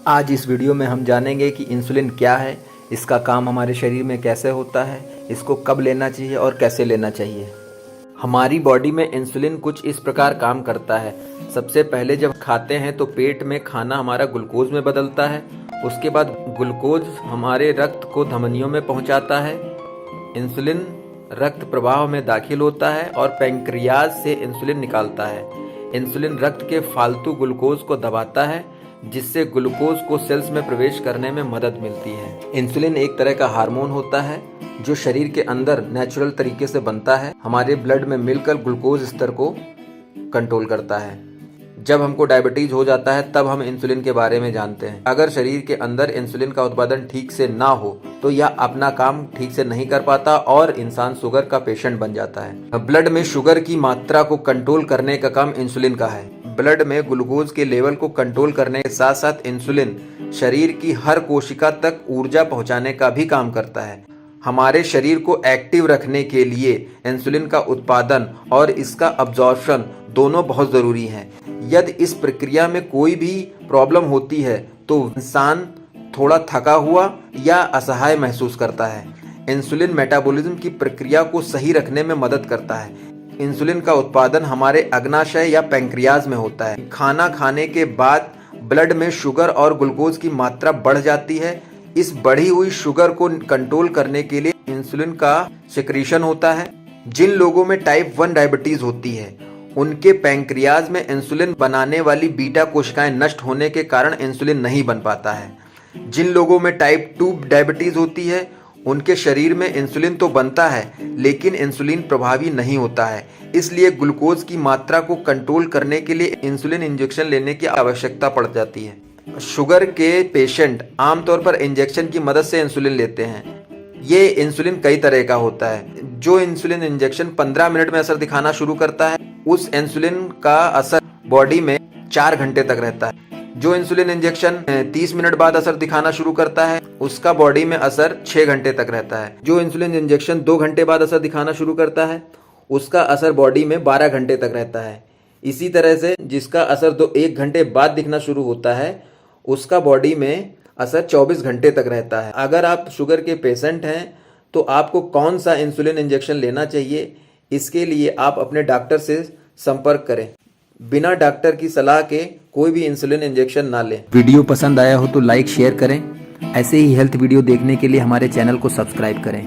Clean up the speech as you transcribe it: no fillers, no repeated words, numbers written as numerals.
आज इस वीडियो में हम जानेंगे कि इंसुलिन क्या है, इसका काम हमारे शरीर में कैसे होता है, इसको कब लेना चाहिए और कैसे लेना चाहिए। हमारी बॉडी में इंसुलिन कुछ इस प्रकार काम करता है। सबसे पहले जब खाते हैं तो पेट में खाना हमारा ग्लूकोज में बदलता है। उसके बाद ग्लूकोज हमारे रक्त को धमनियों में पहुंचाता है। इंसुलिन रक्त प्रवाह में दाखिल होता है और पैंक्रियाज से इंसुलिन निकालता है। इंसुलिन रक्त के फालतू ग्लूकोज को दबाता है, जिससे ग्लूकोज को सेल्स में प्रवेश करने में मदद मिलती है। इंसुलिन एक तरह का हार्मोन होता है जो शरीर के अंदर नेचुरल तरीके से बनता है। हमारे ब्लड में मिलकर ग्लूकोज स्तर को कंट्रोल करता है। जब हमको डायबिटीज हो जाता है तब हम इंसुलिन के बारे में जानते हैं। अगर शरीर के अंदर इंसुलिन का उत्पादन ठीक से ना हो तो यह अपना काम ठीक से नहीं कर पाता और इंसान शुगर का पेशेंट बन जाता है। ब्लड में शुगर की मात्रा को कंट्रोल करने का काम इंसुलिन का है। ब्लड में ग्लूकोज के लेवल को कंट्रोल करने के साथ साथ इंसुलिन शरीर की हर कोशिका तक ऊर्जा पहुंचाने का भी काम करता है। हमारे शरीर को एक्टिव रखने के लिए इंसुलिन का उत्पादन और इसका अब्जॉर्प्शन दोनों बहुत ज़रूरी हैं। यदि इस प्रक्रिया में कोई भी प्रॉब्लम होती है तो इंसान थोड़ा थका हुआ या असहाय महसूस करता है। इंसुलिन मेटाबॉलिज्म की प्रक्रिया को सही रखने में मदद करता है। इंसुलिन का उत्पादन हमारे अग्नाशय या पैंक्रियाज में होता है। खाना खाने के बाद ब्लड में शुगर और ग्लूकोज की मात्रा बढ़ जाती है। इस बढ़ी हुई शुगर को कंट्रोल करने के लिए इंसुलिन का सिक्रीशन होता है। जिन लोगों में टाइप 1 डायबिटीज होती है उनके पैंक्रियाज में इंसुलिन बनाने वाली बीटा कोशिकाएं नष्ट होने के कारण इंसुलिन नहीं बन पाता है। जिन लोगों में टाइप 2 डायबिटीज होती है उनके शरीर में इंसुलिन तो बनता है लेकिन इंसुलिन प्रभावी नहीं होता है। इसलिए ग्लूकोज की मात्रा को कंट्रोल करने के लिए इंसुलिन इंजेक्शन लेने की आवश्यकता पड़ जाती है। शुगर के पेशेंट आमतौर पर इंजेक्शन की मदद से इंसुलिन लेते हैं। ये इंसुलिन कई तरह का होता है। जो इंसुलिन इंजेक्शन 15 मिनट में असर दिखाना शुरू करता है उस इंसुलिन का असर बॉडी में 4 घंटे तक रहता है। जो इंसुलिन इंजेक्शन 30 मिनट बाद असर दिखाना शुरू करता है उसका बॉडी में असर 6 घंटे तक रहता है। जो इंसुलिन इंजेक्शन 2 घंटे बाद असर दिखाना शुरू करता है उसका असर बॉडी में 12 घंटे तक रहता है। इसी तरह से जिसका असर 1 घंटे बाद दिखना शुरू होता है उसका बॉडी में असर 24 घंटे तक रहता है। अगर आप शुगर के पेशेंट हैं तो आपको कौन सा इंसुलिन इंजेक्शन लेना चाहिए, इसके लिए आप अपने डॉक्टर से संपर्क करें। बिना डॉक्टर की सलाह के कोई भी इंसुलिन इंजेक्शन ना लें। वीडियो पसंद आया हो तो लाइक शेयर करें। ऐसे ही हेल्थ वीडियो देखने के लिए हमारे चैनल को सब्सक्राइब करें।